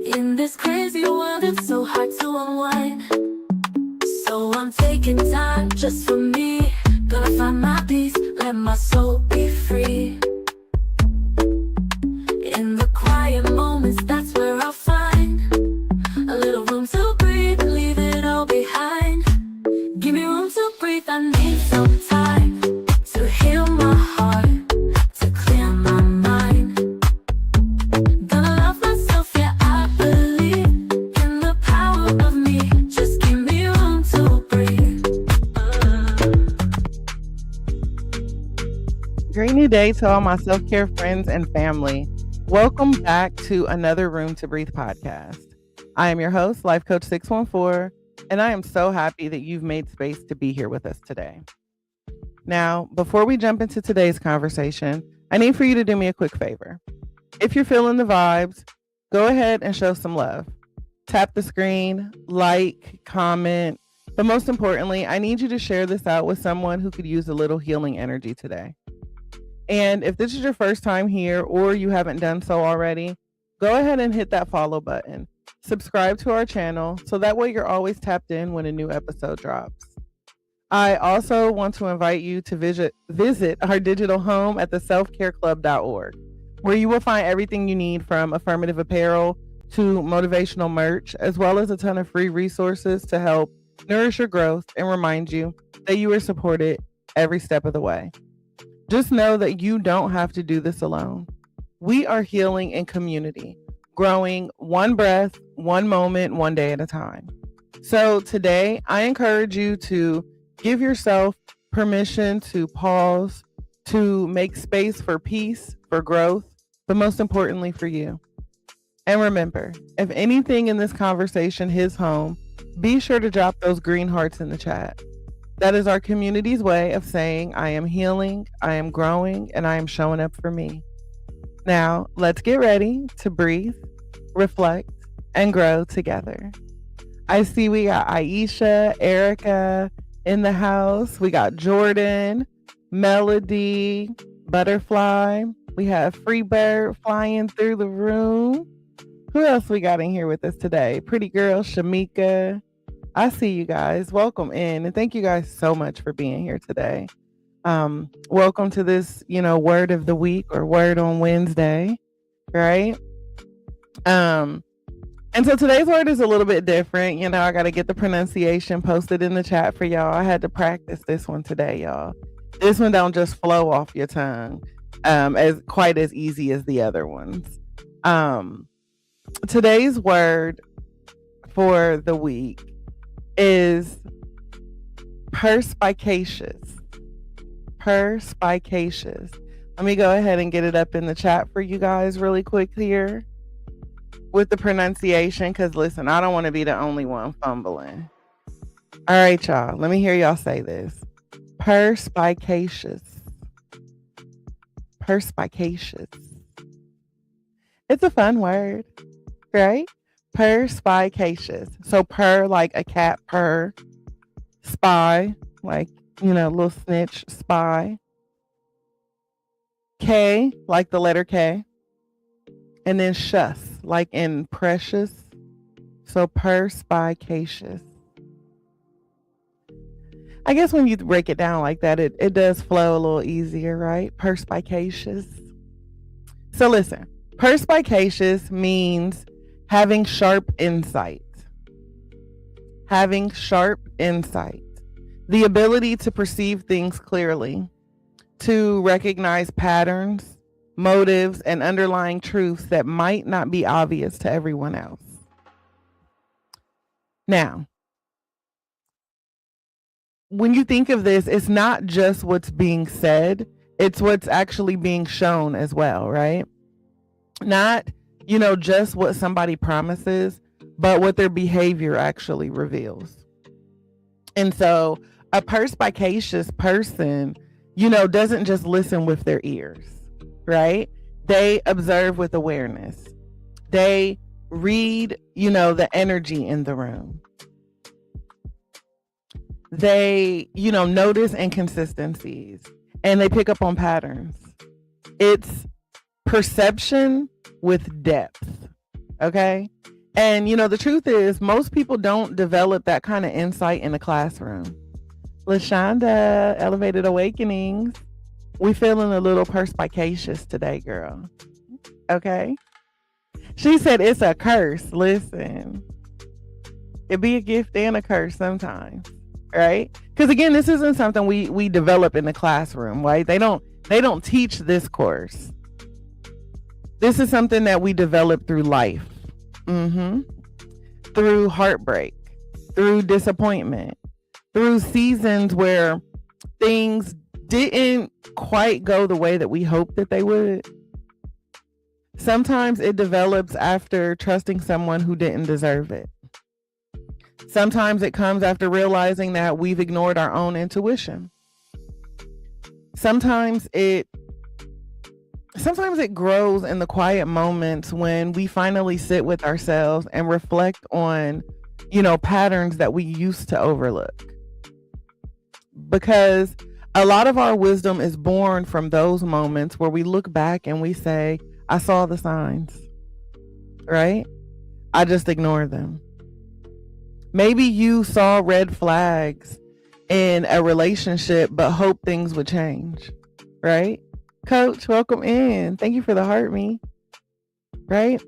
In this crazy world, it's so hard to unwind. So I'm taking time just for me. Gonna find my peace, let my soul be free. In the quiet moments, that's where I'll find a little room to breathe and leave it all behind. Give me room to breathe, I need some time to heal my heart, to clear my mind. Gonna love myself, yeah, I believe in the power of me. Just give me room to breathe. Great new day to all my self-care friends and family. Welcome back to another Room to Breathe podcast. I am your host, Life Coach 614, and I am so happy that you've made space to be here with us today. Now, before we jump into today's conversation, I need for you to do me a quick favor. If you're feeling the vibes, go ahead and show some love. Tap the screen, like, comment, but most importantly, I need you to share this out with someone who could use a little healing energy today. And if this is your first time here or you haven't done so already, go ahead and hit that follow button. Subscribe to our channel so that way you're always tapped in when a new episode drops. I also want to invite you to visit our digital home at theselfcareclub.org, where you will find everything you need from affirmative apparel to motivational merch, as well as a ton of free resources to help nourish your growth and remind you that you are supported every step of the way. Just know that you don't have to do this alone. We are healing in community, growing one breath, one moment, one day at a time. So today, I encourage you to give yourself permission to pause, to make space for peace, for growth, but most importantly for you. And remember, if anything in this conversation hits home, be sure to drop those green hearts in the chat. That is our community's way of saying, I am healing, I am growing, and I am showing up for me. Now, let's get ready to breathe, reflect, and grow together. I see we got Aisha, Erica in the house. We got Jordan, Melody, Butterfly. We have Freebird flying through the room. Who else we got in here with us today? Pretty girl, Shamika. I see you guys. Welcome in. And thank you guys so much for being here today. Welcome to this, word of the week or word on Wednesday, right? And so today's word is a little bit different. I got to get the pronunciation posted in the chat for y'all. I had to practice this one today, y'all. This one don't just flow off your tongue as quite as easy as the other ones. Today's word for the week is Perspicacious. Perspicacious. Let me go ahead and get it up in the chat for you guys really quick here with the pronunciation, because listen, I don't want to be the only one fumbling. All right, y'all. Let me hear y'all say this. Perspicacious. Perspicacious. It's a fun word, right? Perspicacious. So per like a cat, per. Spy, like, little snitch, spy. K, like the letter K. And then shus, like in precious. So perspicacious. I guess when you break it down like that, it does flow a little easier, right? Perspicacious. So listen, perspicacious means having sharp insight. Having sharp insight. The ability to perceive things clearly, to recognize patterns, motives, and underlying truths that might not be obvious to everyone else. Now, when you think of this, it's not just what's being said, it's what's actually being shown as well, right? Not just what somebody promises, but what their behavior actually reveals. And so a perspicacious person, doesn't just listen with their ears, right? They observe with awareness. They read, the energy in the room. They, notice inconsistencies and they pick up on patterns. It's perception with depth. Okay. And, the truth is, most people don't develop that kind of insight in the classroom. LaShonda, Elevated Awakenings. We feeling a little perspicacious today, girl. Okay. She said it's a curse. Listen, it be a gift and a curse sometimes, right? Because again, this isn't something we develop in the classroom, right? They don't teach this course. This is something that we develop through life. Through heartbreak, through disappointment, through seasons where things didn't quite go the way that we hoped that they would. Sometimes it develops after trusting someone who didn't deserve it. Sometimes it comes after realizing that we've ignored our own intuition. Sometimes it grows in the quiet moments when we finally sit with ourselves and reflect on, patterns that we used to overlook. Because a lot of our wisdom is born from those moments where we look back and we say, I saw the signs, right? I just ignored them. Maybe you saw red flags in a relationship, but hoped things would change, right? Coach, welcome in. Thank you for the heart, me. Right?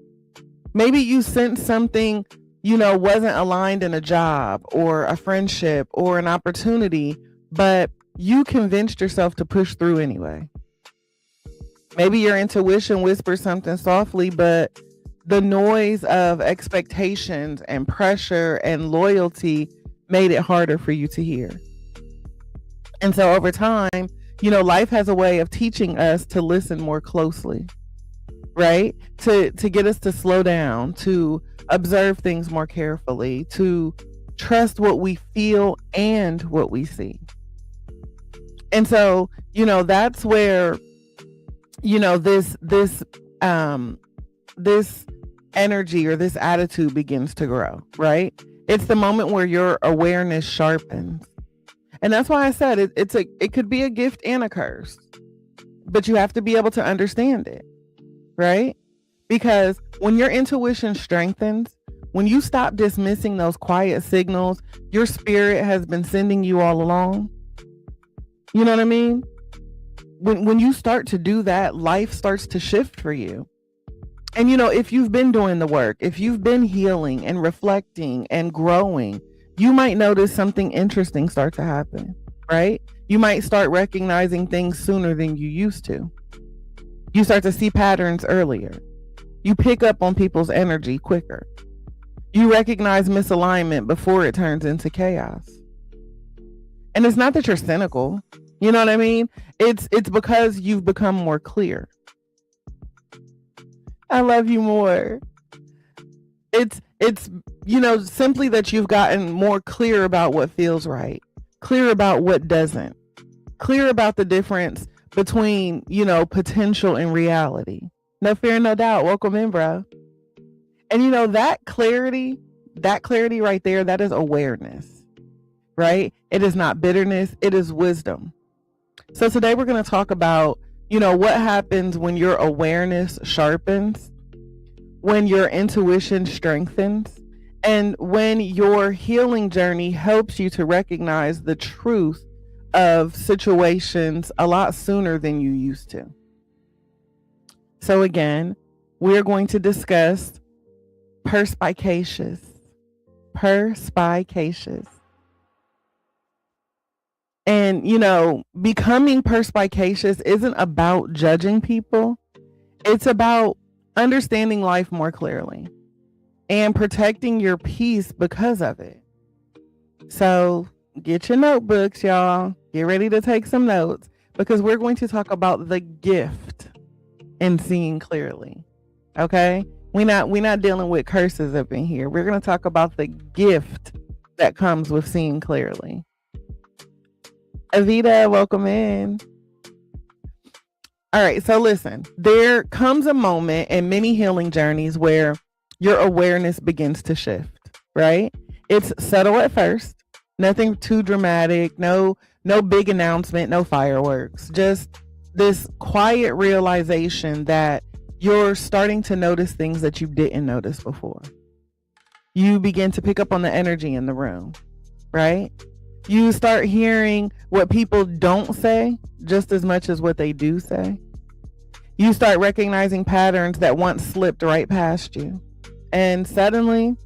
Maybe you sensed something, wasn't aligned in a job or a friendship or an opportunity, but you convinced yourself to push through anyway. Maybe your intuition whispers something softly, but the noise of expectations and pressure and loyalty made it harder for you to hear. And so over time, life has a way of teaching us to listen more closely, right? To get us to slow down, to observe things more carefully, to trust what we feel and what we see. And so, that's where, this energy or this attitude begins to grow, right? It's the moment where your awareness sharpens. And that's why I said it could be a gift and a curse, but you have to be able to understand it, right? Because when your intuition strengthens, when you stop dismissing those quiet signals your spirit has been sending you all along, you know what I mean? When you start to do that, life starts to shift for you. And if you've been doing the work, if you've been healing and reflecting and growing, you might notice something interesting start to happen, right? You might start recognizing things sooner than you used to. You start to see patterns earlier. You pick up on people's energy quicker. You recognize misalignment before it turns into chaos. And it's not that you're cynical. You know what I mean? It's because you've become more clear. I love you more. It's simply that you've gotten more clear about what feels right, clear about what doesn't, clear about the difference between, potential and reality. No fear, no doubt. Welcome in, bro. And that clarity right there, that is awareness, right? It is not bitterness. It is wisdom. So today we're going to talk about, what happens when your awareness sharpens, when your intuition strengthens, and when your healing journey helps you to recognize the truth of situations a lot sooner than you used to. So again, we're going to discuss Perspicacious. Perspicacious. And, becoming perspicacious isn't about judging people. It's about understanding life more clearly and protecting your peace because of it. So get your notebooks, y'all. Get ready to take some notes because we're going to talk about the gift in seeing clearly. Okay? We're not dealing with curses up in here. We're going to talk about the gift that comes with seeing clearly. Avita, welcome in. All right, so listen, there comes a moment in many healing journeys where your awareness begins to shift, right? It's subtle at first, nothing too dramatic, no big announcement, no fireworks, just this quiet realization that you're starting to notice things that you didn't notice before. You begin to pick up on the energy in the room, right? You start hearing what people don't say just as much as what they do say. You start recognizing patterns that once slipped right past you. And suddenly,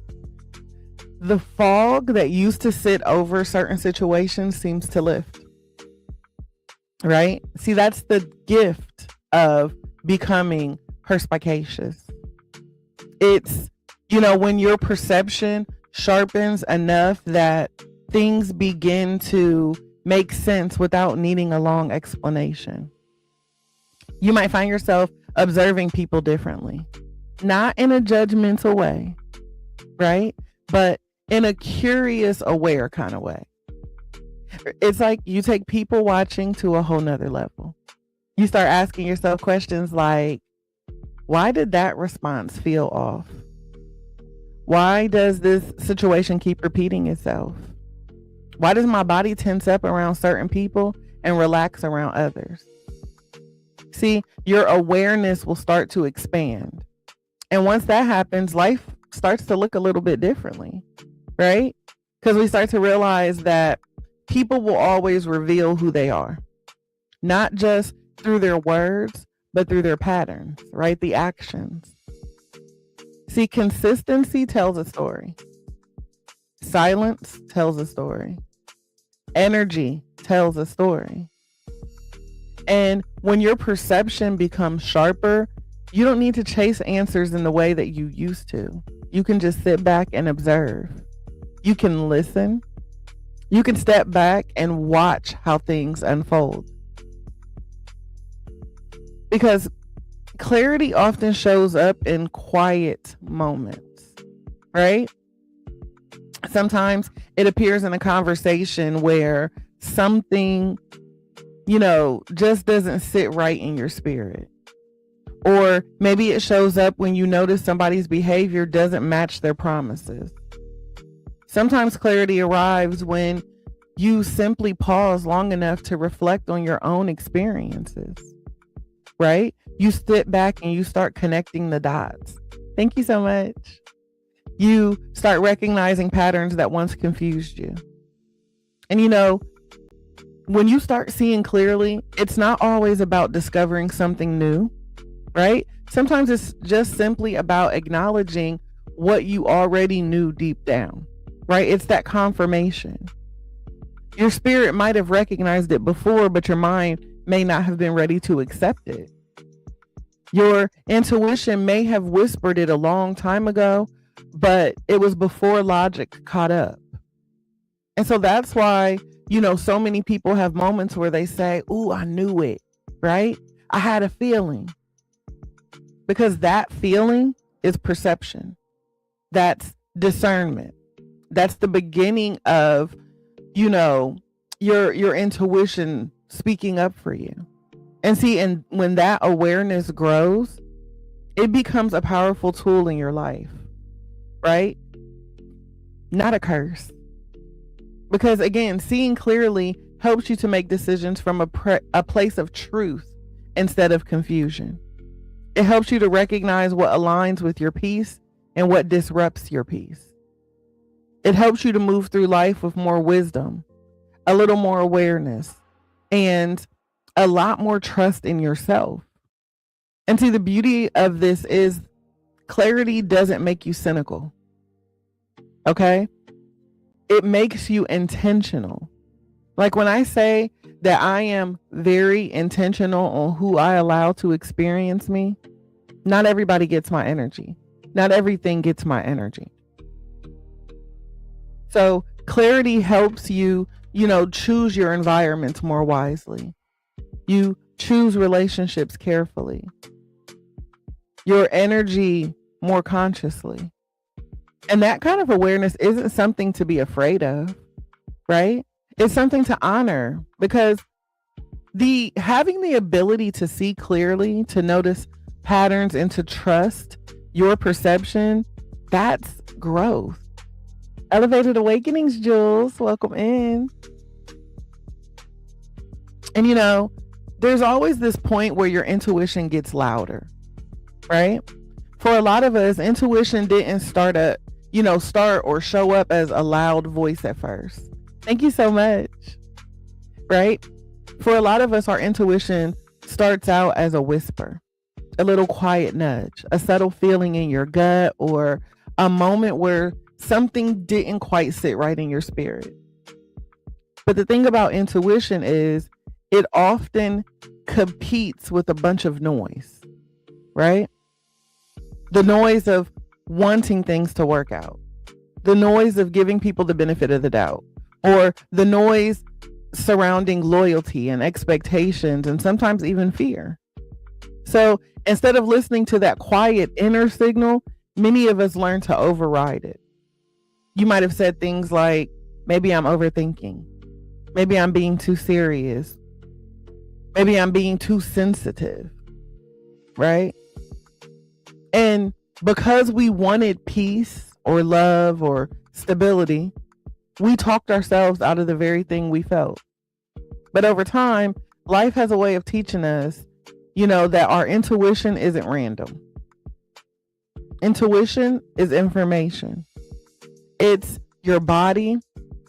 the fog that used to sit over certain situations seems to lift, right? See, that's the gift of becoming perspicacious. It's, when your perception sharpens enough that things begin to make sense without needing a long explanation. You might find yourself observing people differently, not in a judgmental way, right? But in a curious, aware kind of way. It's like you take people watching to a whole nother level. You start asking yourself questions like, why did that response feel off? Why does this situation keep repeating itself? Why does my body tense up around certain people and relax around others? See, your awareness will start to expand. And once that happens, life starts to look a little bit differently, right? Because we start to realize that people will always reveal who they are, not just through their words, but through their patterns, right? The actions. See, consistency tells a story. Silence tells a story. Energy tells a story. And when your perception becomes sharper, you don't need to chase answers in the way that you used to. You can just sit back and observe. You can listen. You can step back and watch how things unfold. Because clarity often shows up in quiet moments, right? Sometimes it appears in a conversation where something, just doesn't sit right in your spirit. Or maybe it shows up when you notice somebody's behavior doesn't match their promises. Sometimes clarity arrives when you simply pause long enough to reflect on your own experiences, right? You sit back and you start connecting the dots. Thank you so much. You start recognizing patterns that once confused you. And when you start seeing clearly, it's not always about discovering something new, right? Sometimes it's just simply about acknowledging what you already knew deep down, right? It's that confirmation. Your spirit might have recognized it before, but your mind may not have been ready to accept it. Your intuition may have whispered it a long time ago, but it was before logic caught up. And so that's why, so many people have moments where they say, "Ooh, I knew it," right? I had a feeling. Because that feeling is perception. That's discernment. That's the beginning of, your intuition speaking up for you. And see, and when that awareness grows, it becomes a powerful tool in your life, right? Not a curse. Because again, seeing clearly helps you to make decisions from a place of truth instead of confusion. It helps you to recognize what aligns with your peace and what disrupts your peace. It helps you to move through life with more wisdom, a little more awareness, and a lot more trust in yourself. And see, the beauty of this is clarity doesn't make you cynical. Okay? It makes you intentional. Like when I say that I am very intentional on who I allow to experience me, not everybody gets my energy. Not everything gets my energy. So clarity helps you, choose your environments more wisely. You choose relationships carefully. Your energy more consciously. And that kind of awareness isn't something to be afraid of, right? It's something to honor, because having the ability to see clearly, to notice patterns, and to trust your perception, that's growth. Elevated Awakenings, Jules, welcome in. And there's always this point where your intuition gets louder. right? For a lot of us, intuition didn't start or show up as a loud voice at first. Thank you so much, right? For a lot of us, our intuition starts out as a whisper, a little quiet nudge, a subtle feeling in your gut, or a moment where something didn't quite sit right in your spirit. But the thing about intuition is it often competes with a bunch of noise, right? The noise of wanting things to work out, the noise of giving people the benefit of the doubt, or the noise surrounding loyalty and expectations and sometimes even fear. So instead of listening to that quiet inner signal, many of us learn to override it. You might have said things like, maybe I'm overthinking. Maybe I'm being too serious. Maybe I'm being too sensitive, right? And because we wanted peace or love or stability, we talked ourselves out of the very thing we felt. But over time, life has a way of teaching us, that our intuition isn't random. Intuition is information. It's your body,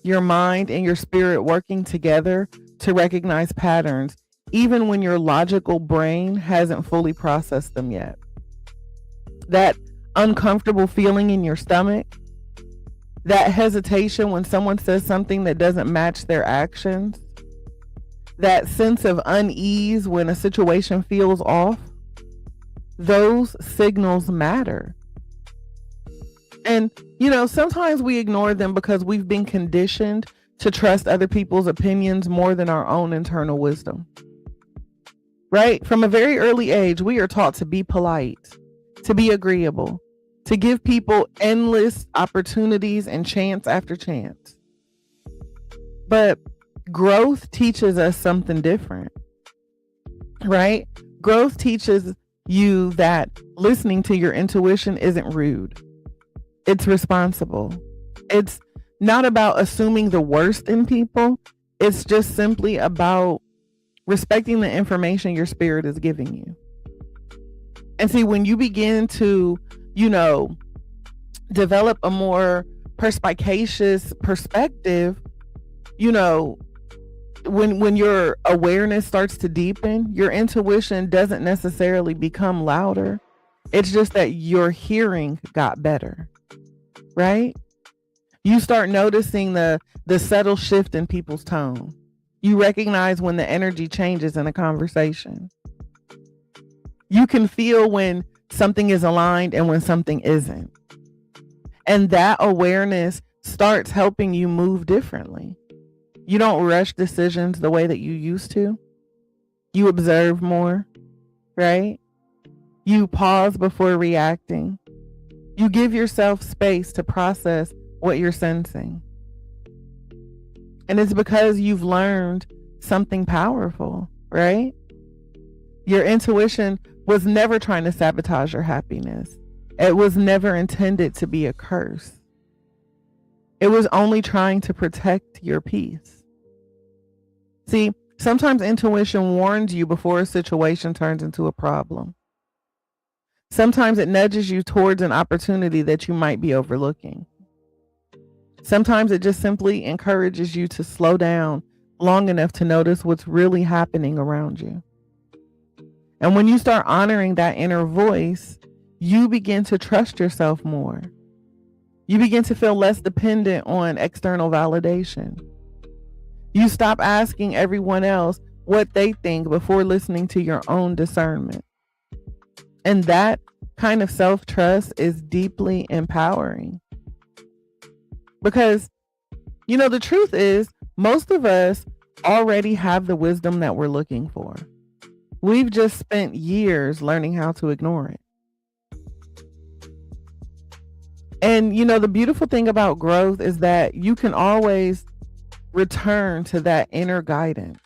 your mind, and your spirit working together to recognize patterns, even when your logical brain hasn't fully processed them yet. That uncomfortable feeling in your stomach, that hesitation when someone says something that doesn't match their actions, that sense of unease when a situation feels off, those signals matter. And, sometimes we ignore them because we've been conditioned to trust other people's opinions more than our own internal wisdom. Right? From a very early age, we are taught to be polite, to be agreeable, to give people endless opportunities and chance after chance. But growth teaches us something different, right? Growth teaches you that listening to your intuition isn't rude. It's responsible. It's not about assuming the worst in people. It's just simply about respecting the information your spirit is giving you. And see, when you begin to, develop a more perspicacious perspective, when your awareness starts to deepen, your intuition doesn't necessarily become louder. It's just that your hearing got better, right? You start noticing the subtle shift in people's tone. You recognize when the energy changes in a conversation. You can feel when something is aligned and when something isn't. And that awareness starts helping you move differently. You don't rush decisions the way that you used to. You observe more, right? You pause before reacting. You give yourself space to process what you're sensing. And it's because you've learned something powerful, right? Your intuition was never trying to sabotage your happiness. It was never intended to be a curse. It was only trying to protect your peace. See, sometimes intuition warns you before a situation turns into a problem. Sometimes it nudges you towards an opportunity that you might be overlooking. Sometimes it just simply encourages you to slow down long enough to notice what's really happening around you. And when you start honoring that inner voice, you begin to trust yourself more. You begin to feel less dependent on external validation. You stop asking everyone else what they think before listening to your own discernment. And that kind of self-trust is deeply empowering. Because, the truth is, most of us already have the wisdom that we're looking for. We've just spent years learning how to ignore it. And, the beautiful thing about growth is that you can always return to that inner guidance.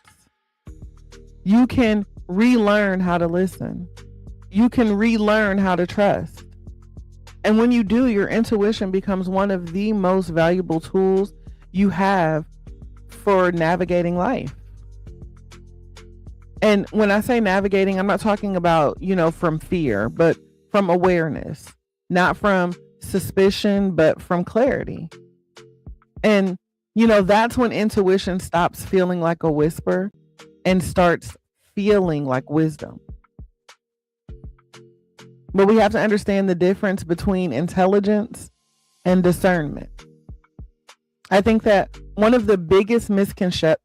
You can relearn how to listen. You can relearn how to trust. And when you do, your intuition becomes one of the most valuable tools you have for navigating life. And when I say navigating, I'm not talking about, from fear, but from awareness, not from suspicion, but from clarity. And, that's when intuition stops feeling like a whisper and starts feeling like wisdom. But we have to understand the difference between intelligence and discernment. I think that one of the biggest misconceptions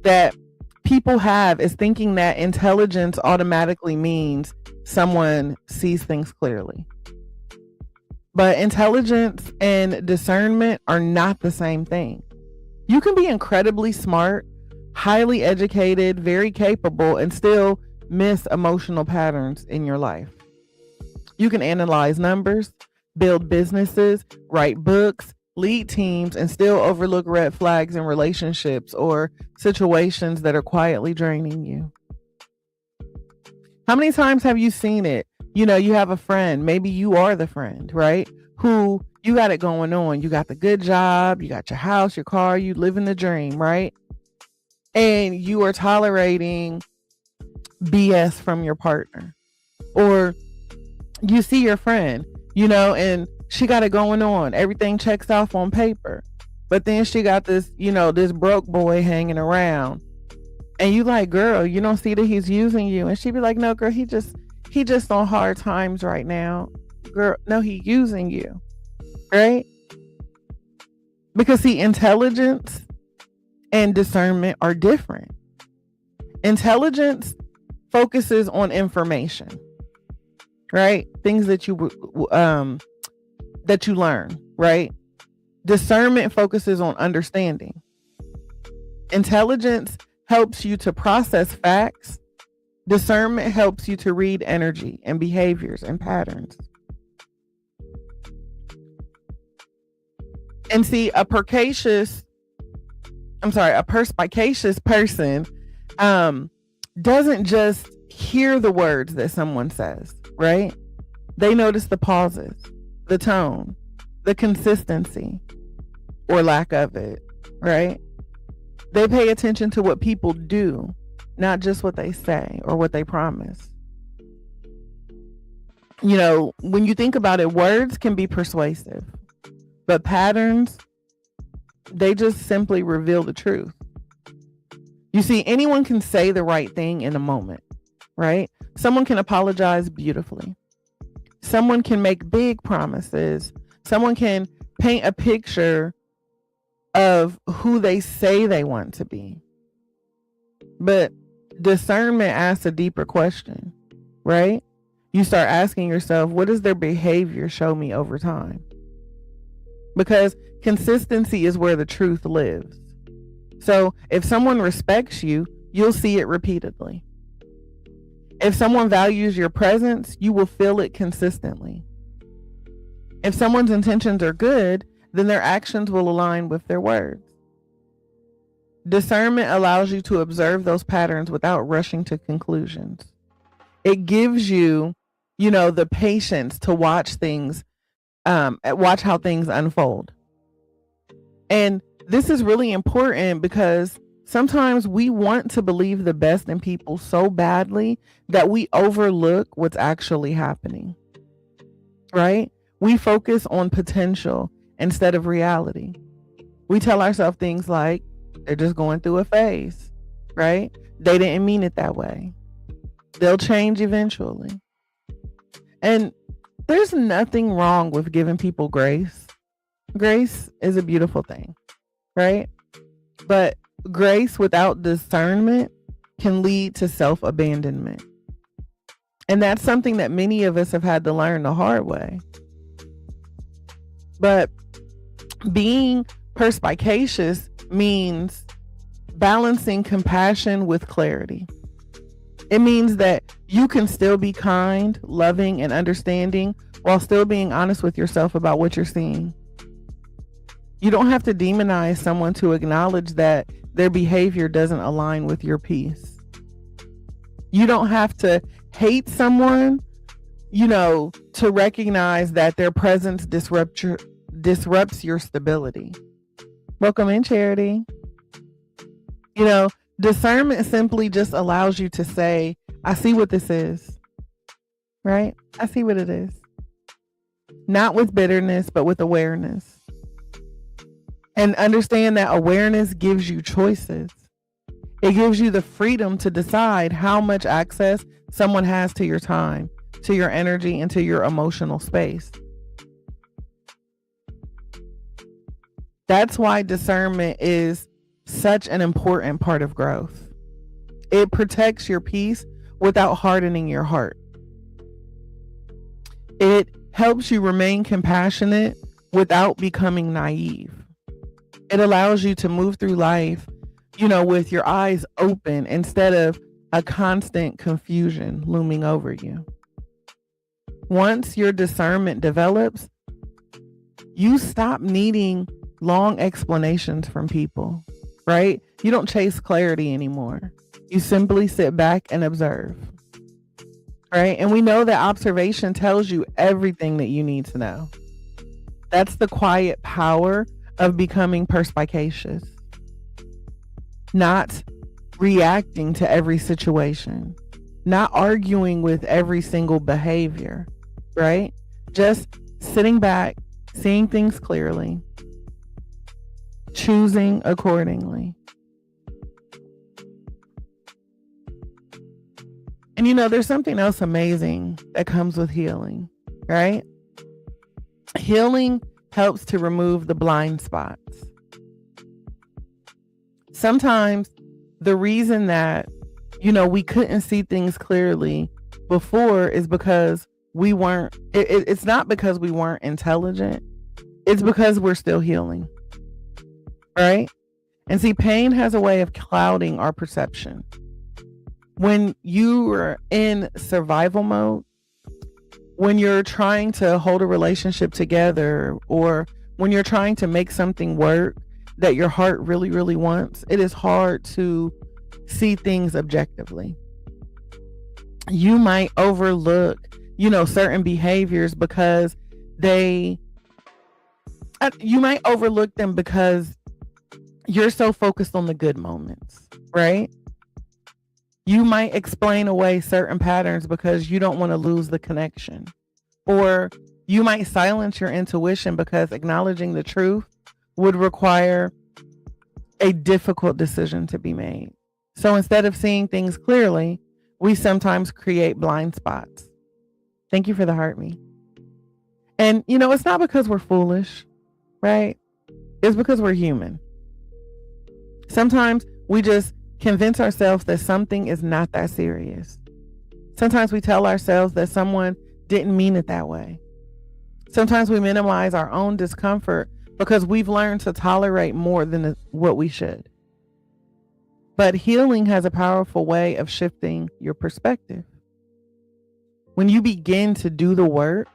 that people have is thinking that intelligence automatically means someone sees things clearly. But intelligence and discernment are not the same thing. You can be incredibly smart, highly educated, very capable, and still miss emotional patterns in your life. You can analyze numbers, build businesses, write books, lead teams, and still overlook red flags in relationships or situations that are quietly draining you. How many times have you seen it? You have a friend, maybe you are the friend, right? Who you got it going on. You got the good job, you got your house, your car, you live in the dream, right? And you are tolerating BS from your partner. Or you see your friend, and she got it going on. Everything checks off on paper. But then she got this, this broke boy hanging around. And you like, girl, you don't see that he's using you. And she be like, no, girl, he just on hard times right now. Girl, no, he using you. Right? Because see, intelligence and discernment are different. Intelligence focuses on information. Right? Things that you learn, right? Discernment focuses on understanding. Intelligence helps you to process facts. Discernment helps you to read energy and behaviors and patterns. And see, a perspicacious person doesn't just hear the words that someone says, right? They notice the pauses, the tone, the consistency, or lack of it, right? They pay attention to what people do, not just what they say or what they promise. When you think about it, words can be persuasive, but patterns, they just simply reveal the truth. You see, anyone can say the right thing in a moment, right? Someone can apologize beautifully. Someone can make big promises. Someone can paint a picture of who they say they want to be. But discernment asks a deeper question, right? You start asking yourself, what does their behavior show me over time? Because consistency is where the truth lives. So if someone respects you, you'll see it repeatedly. If someone values your presence, you will feel it consistently. If someone's intentions are good, then their actions will align with their words. Discernment allows you to observe those patterns without rushing to conclusions. It gives you, the patience to watch how things unfold. And this is really important because sometimes we want to believe the best in people so badly that we overlook what's actually happening, right? We focus on potential instead of reality. We tell ourselves things like, they're just going through a phase, right? They didn't mean it that way. They'll change eventually. And there's nothing wrong with giving people grace. Grace is a beautiful thing, right? But grace without discernment can lead to self-abandonment. And that's something that many of us have had to learn the hard way. But being perspicacious means balancing compassion with clarity. It means that you can still be kind, loving, and understanding while still being honest with yourself about what you're seeing. You don't have to demonize someone to acknowledge that their behavior doesn't align with your peace. You don't have to hate someone, to recognize that their presence disrupts your stability. Welcome in, Charity. Discernment simply just allows you to say, I see what this is, right? I see what it is. Not with bitterness, but with awareness. And understand that awareness gives you choices. It gives you the freedom to decide how much access someone has to your time, to your energy, and to your emotional space. That's why discernment is such an important part of growth. It protects your peace without hardening your heart. It helps you remain compassionate without becoming naive. It allows you to move through life, with your eyes open instead of a constant confusion looming over you. Once your discernment develops, you stop needing long explanations from people, right? You don't chase clarity anymore. You simply sit back and observe, right? And we know that observation tells you everything that you need to know. That's the quiet power of becoming perspicacious. Not reacting to every situation, not arguing with every single behavior, right? Just sitting back, seeing things clearly, choosing accordingly. And there's something else amazing that comes with healing, right? Healing helps to remove the blind spots. Sometimes the reason that, we couldn't see things clearly before is because we weren't, it's not because we weren't intelligent. It's because we're still healing, right? And see, pain has a way of clouding our perception. When you are in survival mode, when you're trying to hold a relationship together, or when you're trying to make something work that your heart really, really wants, it is hard to see things objectively. You might overlook, certain behaviors because you might overlook them because you're so focused on the good moments, right? You might explain away certain patterns because you don't want to lose the connection. Or you might silence your intuition because acknowledging the truth would require a difficult decision to be made. So instead of seeing things clearly, we sometimes create blind spots. Thank you for the heart me. And, it's not because we're foolish, right? It's because we're human. Sometimes we just convince ourselves that something is not that serious. Sometimes we tell ourselves that someone didn't mean it that way. Sometimes we minimize our own discomfort because we've learned to tolerate more than what we should. But healing has a powerful way of shifting your perspective. When you begin to do the work,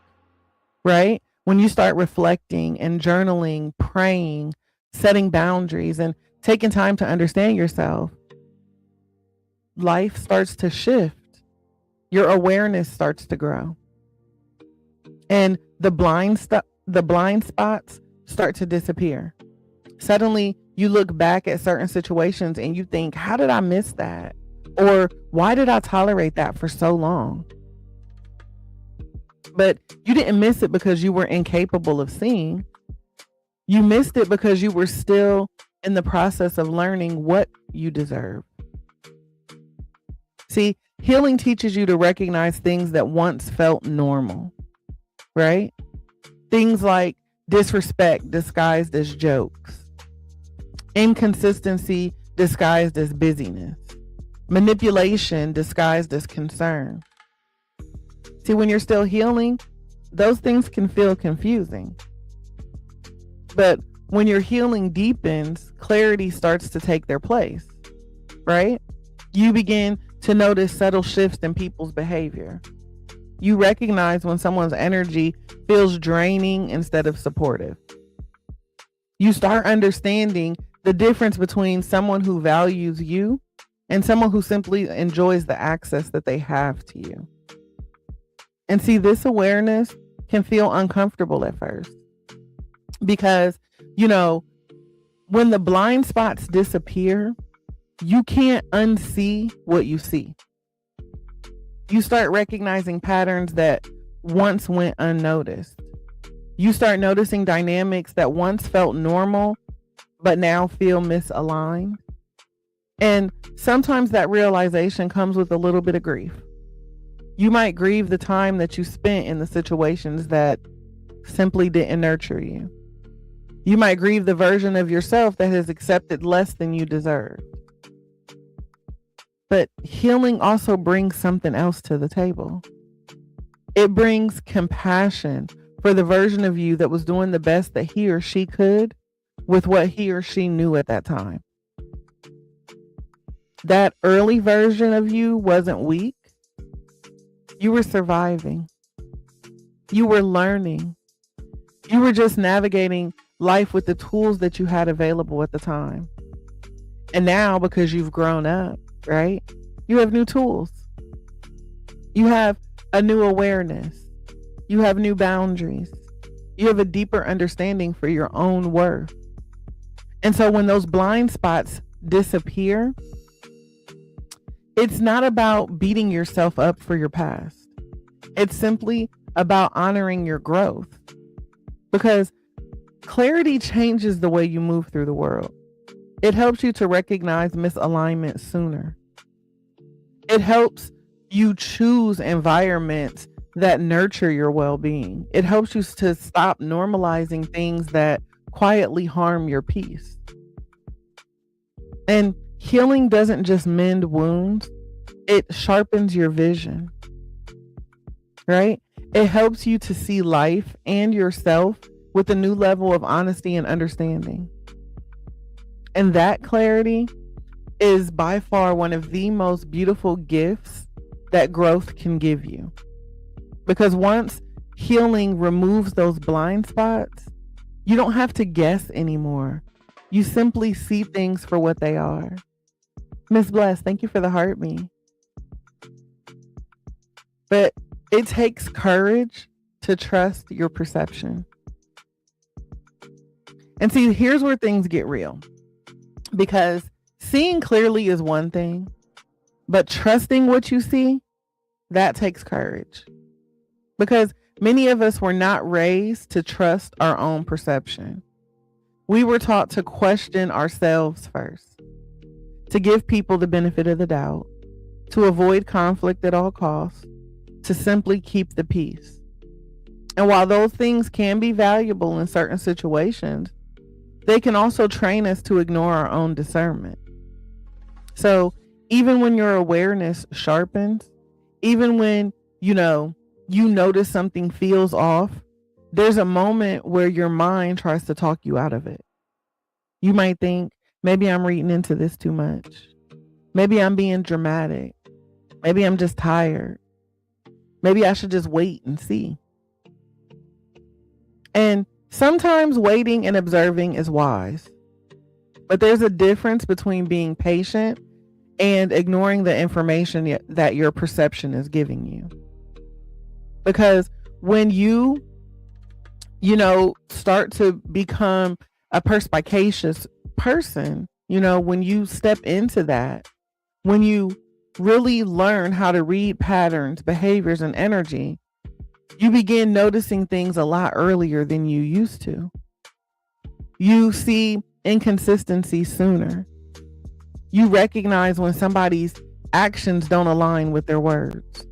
right? When you start reflecting and journaling, praying, setting boundaries, and taking time to understand yourself, life starts to shift. Your awareness starts to grow. And the blind spots start to disappear. Suddenly, you look back at certain situations and you think, how did I miss that? Or why did I tolerate that for so long? But you didn't miss it because you were incapable of seeing. You missed it because you were still in the process of learning what you deserve. See, healing teaches you to recognize things that once felt normal, right? Things like disrespect disguised as jokes, inconsistency disguised as busyness, manipulation disguised as concern. See, when you're still healing, those things can feel confusing. But when your healing deepens, clarity starts to take their place, right? You begin to notice subtle shifts in people's behavior. You recognize when someone's energy feels draining instead of supportive. You start understanding the difference between someone who values you and someone who simply enjoys the access that they have to you. And see, this awareness can feel uncomfortable at first because, when the blind spots disappear, you can't unsee what you see. You start recognizing patterns that once went unnoticed. You start noticing dynamics that once felt normal, but now feel misaligned. And sometimes that realization comes with a little bit of grief. You might grieve the time that you spent in the situations that simply didn't nurture you. You might grieve the version of yourself that has accepted less than you deserve. But healing also brings something else to the table. It brings compassion for the version of you that was doing the best that he or she could with what he or she knew at that time. That early version of you wasn't weak. You were surviving. You were learning. You were just navigating life with the tools that you had available at the time. And now, because you've grown up, right? You have new tools. You have a new awareness. You have new boundaries. You have a deeper understanding for your own worth. And so when those blind spots disappear, it's not about beating yourself up for your past. It's simply about honoring your growth. Because clarity changes the way you move through the world. It helps you to recognize misalignment sooner. It helps you choose environments that nurture your well-being. It helps you to stop normalizing things that quietly harm your peace. And healing doesn't just mend wounds, it sharpens your vision, right? It helps you to see life and yourself with a new level of honesty and understanding. And that clarity is by far one of the most beautiful gifts that growth can give you. Because once healing removes those blind spots, you don't have to guess anymore. You simply see things for what they are. Miss Bless, thank you for the heart me. But it takes courage to trust your perception. And see, here's where things get real. Because seeing clearly is one thing, but trusting what you see, that takes courage. Because many of us were not raised to trust our own perception. We were taught to question ourselves first, to give people the benefit of the doubt, to avoid conflict at all costs, to simply keep the peace. And while those things can be valuable in certain situations, they can also train us to ignore our own discernment. So even when your awareness sharpens, even when, you notice something feels off, there's a moment where your mind tries to talk you out of it. You might think, maybe I'm reading into this too much. Maybe I'm being dramatic. Maybe I'm just tired. Maybe I should just wait and see. And sometimes waiting and observing is wise. But there's a difference between being patient and ignoring the information that your perception is giving you. Because when you start to become a perspicacious person, when you step into that, when you really learn how to read patterns, behaviors, and energy, you begin noticing things a lot earlier than you used to. You see inconsistency sooner. You recognize when somebody's actions don't align with their words.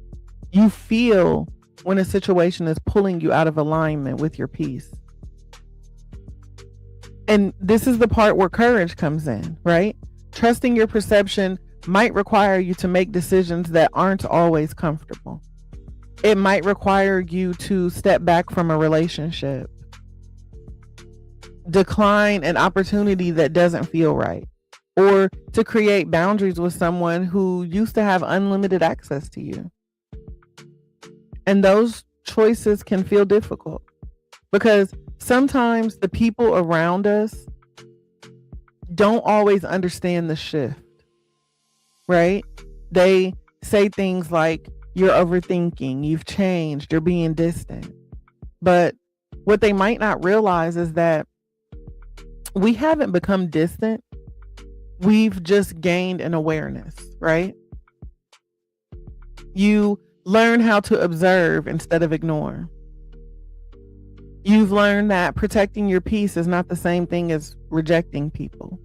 You feel when a situation is pulling you out of alignment with your peace. And this is the part where courage comes in, right? Trusting your perception might require you to make decisions that aren't always comfortable. It might require you to step back from a relationship, decline an opportunity that doesn't feel right, or to create boundaries with someone who used to have unlimited access to you. And those choices can feel difficult because sometimes the people around us don't always understand the shift, right? They say things like, you're overthinking, you've changed, you're being distant. But what they might not realize is that we haven't become distant. We've just gained an awareness, right? You learn how to observe instead of ignore. You've learned that protecting your peace is not the same thing as rejecting people.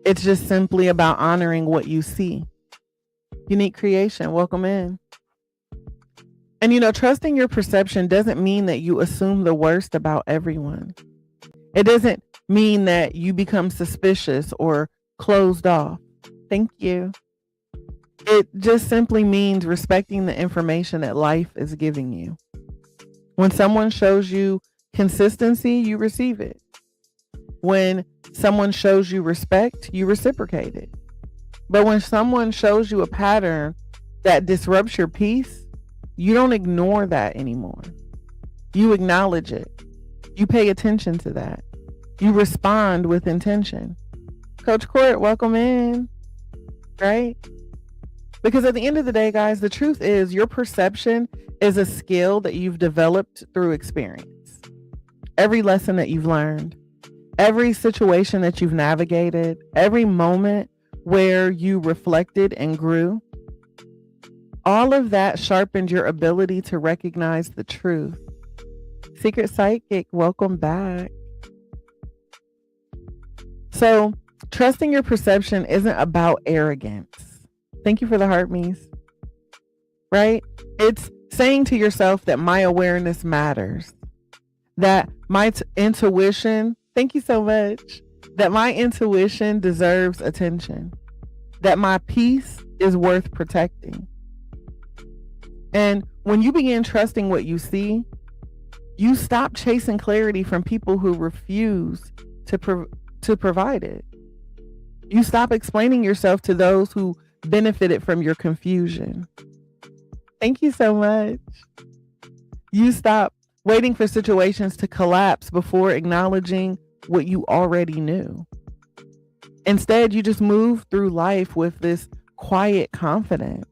It's just simply about honoring what you see. Unique creation, welcome in. And trusting your perception doesn't mean that you assume the worst about everyone. It doesn't mean that you become suspicious or closed off. Thank you. It just simply means respecting the information that life is giving you. When someone shows you consistency, you receive it. When someone shows you respect, you reciprocate it. But when someone shows you a pattern that disrupts your peace, you don't ignore that anymore. You acknowledge it. You pay attention to that. You respond with intention. Coach Court, welcome in. Right? Because at the end of the day, guys, the truth is your perception is a skill that you've developed through experience. Every lesson that you've learned, every situation that you've navigated, every moment where you reflected and grew, all of that sharpened your ability to recognize the truth. Secret Psychic, welcome back. So, trusting your perception isn't about arrogance. Thank you for the heart, Mies. Right? It's saying to yourself that my awareness matters. That my intuition, thank you so much, that my intuition deserves attention. That my peace is worth protecting. And when you begin trusting what you see, you stop chasing clarity from people who refuse to provide it. You stop explaining yourself to those who benefited from your confusion. Thank you so much. You stop waiting for situations to collapse before acknowledging what you already knew. Instead, you just move through life with this quiet confidence.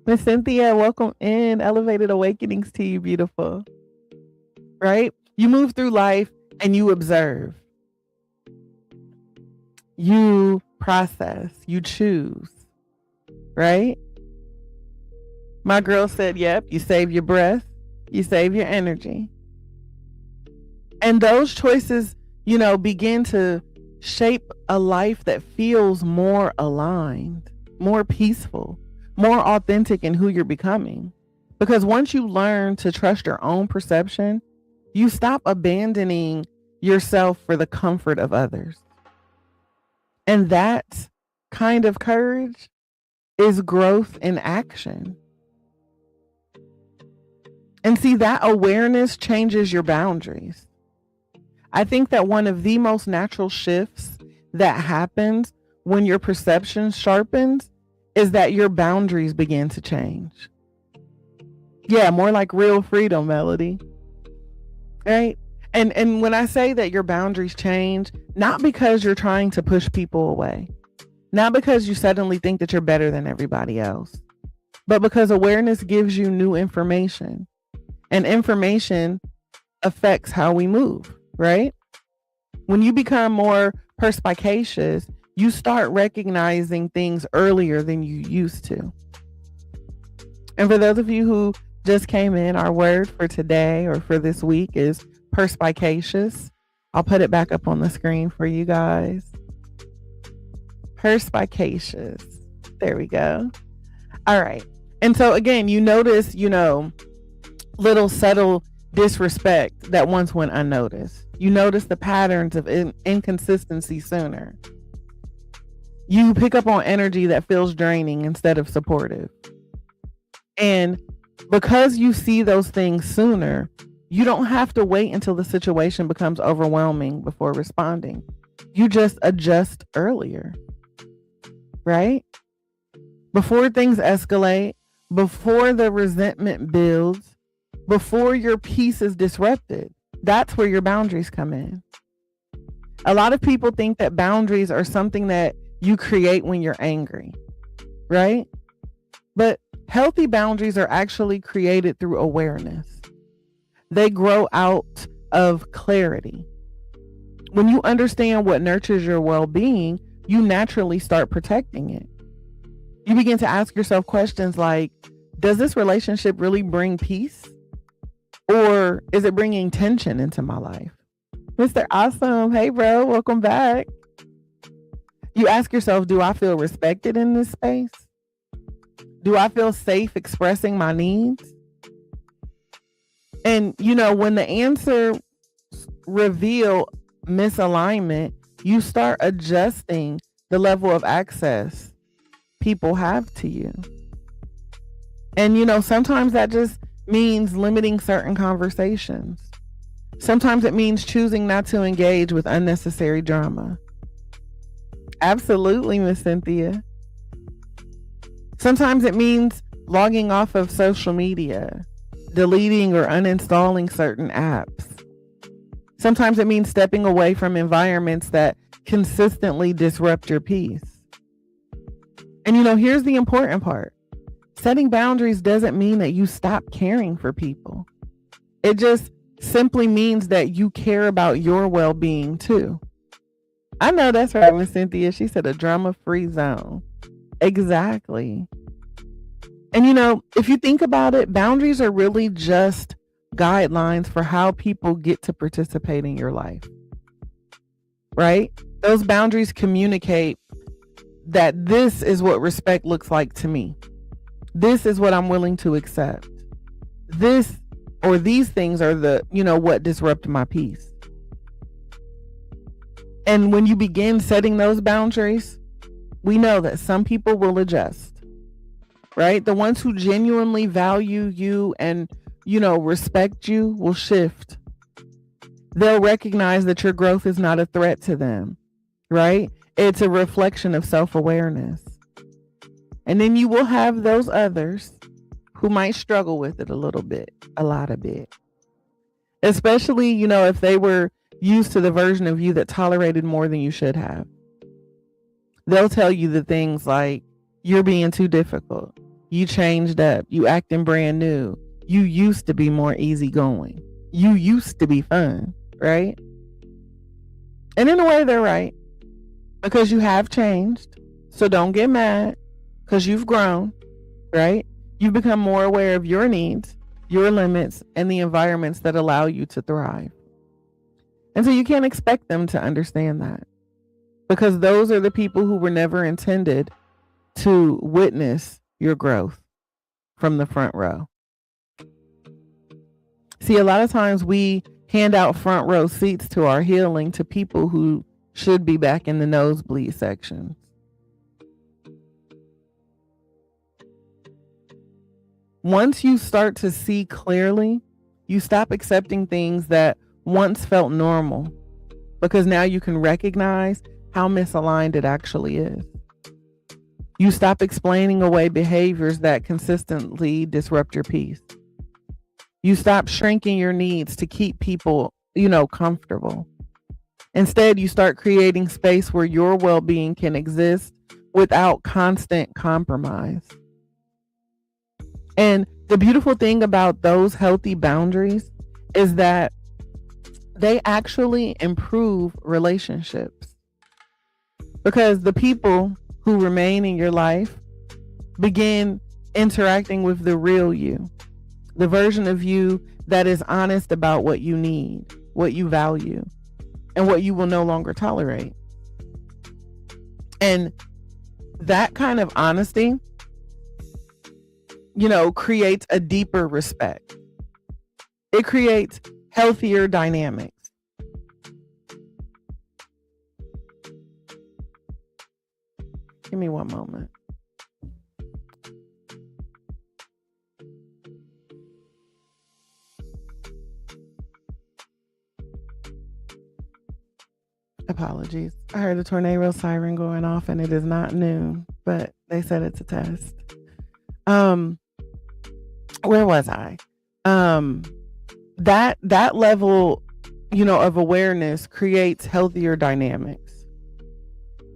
Miss Cynthia, welcome in. Elevated awakenings to you, beautiful. Right? You move through life and you observe. You process. You choose. Right? My girl said, yep, you save your breath. You save your energy. And those choices, begin to shape a life that feels more aligned, more peaceful, more authentic in who you're becoming. Because once you learn to trust your own perception, you stop abandoning yourself for the comfort of others. And that kind of courage is growth in action. And see, that awareness changes your boundaries. I think that one of the most natural shifts that happens when your perception sharpens is that your boundaries begin to change. Yeah, more like real freedom, Melody. Right? And when I say that your boundaries change, not because you're trying to push people away, not because you suddenly think that you're better than everybody else, but because awareness gives you new information. And information affects how we move, right? When you become more perspicacious, you start recognizing things earlier than you used to. And for those of you who just came in, our word for today or for this week is perspicacious. I'll put it back up on the screen for you guys. Perspicacious. There we go. All right. And so again, you notice, little subtle disrespect that once went unnoticed. You notice the patterns of inconsistency sooner. You pick up on energy that feels draining instead of supportive. And because you see those things sooner, you don't have to wait until the situation becomes overwhelming before responding. You just adjust earlier, right? Before things escalate, before the resentment builds, before your peace is disrupted. That's where your boundaries come in. A lot of people think that boundaries are something that you create when you're angry, right? But healthy boundaries are actually created through awareness. They grow out of clarity. When you understand what nurtures your well-being, you naturally start protecting it. You begin to ask yourself questions like, does this relationship really bring peace? Or is it bringing tension into my life? Mr. Awesome. Hey, bro. Welcome back. You ask yourself, do I feel respected in this space? Do I feel safe expressing my needs? And, when the answer reveal misalignment, you start adjusting the level of access people have to you. And, sometimes that just means limiting certain conversations. Sometimes it means choosing not to engage with unnecessary drama. Absolutely, Miss Cynthia. Sometimes it means logging off of social media, deleting or uninstalling certain apps. Sometimes it means stepping away from environments that consistently disrupt your peace. And here's the important part. Setting boundaries doesn't mean that you stop caring for people. It just simply means that you care about your well-being too. I know that's right, Miss Cynthia. She said a drama-free zone. Exactly. And if you think about it, boundaries are really just guidelines for how people get to participate in your life. Right? Those boundaries communicate that this is what respect looks like to me. This is what I'm willing to accept. This or these things are what disrupt my peace. And when you begin setting those boundaries, we know that some people will adjust, right? The ones who genuinely value you and, respect you will shift. They'll recognize that your growth is not a threat to them, right? It's a reflection of self-awareness. And then you will have those others who might struggle with it a lot of bit. Especially, if they were used to the version of you that tolerated more than you should have. They'll tell you the things like, you're being too difficult. You changed up. You acting brand new. You used to be more easygoing. You used to be fun, right? And in a way, they're right. Because you have changed. So don't get mad. Because you've grown, right? You've become more aware of your needs, your limits, and the environments that allow you to thrive. And so you can't expect them to understand that. Because those are the people who were never intended to witness your growth from the front row. See, a lot of times we hand out front row seats to our healing to people who should be back in the nosebleed section. Once you start to see clearly, you stop accepting things that once felt normal, because now you can recognize how misaligned it actually is. You stop explaining away behaviors that consistently disrupt your peace. You stop shrinking your needs to keep people, comfortable. Instead, you start creating space where your well-being can exist without constant compromise. And the beautiful thing about those healthy boundaries is that they actually improve relationships. Because the people who remain in your life begin interacting with the real you, the version of you that is honest about what you need, what you value, and what you will no longer tolerate. And that kind of honesty, creates a deeper respect. It creates healthier dynamics. Give me one moment. Apologies. I heard a tornado siren going off and it is not noon, but they said it's a test. Where was I? That level, of awareness creates healthier dynamics.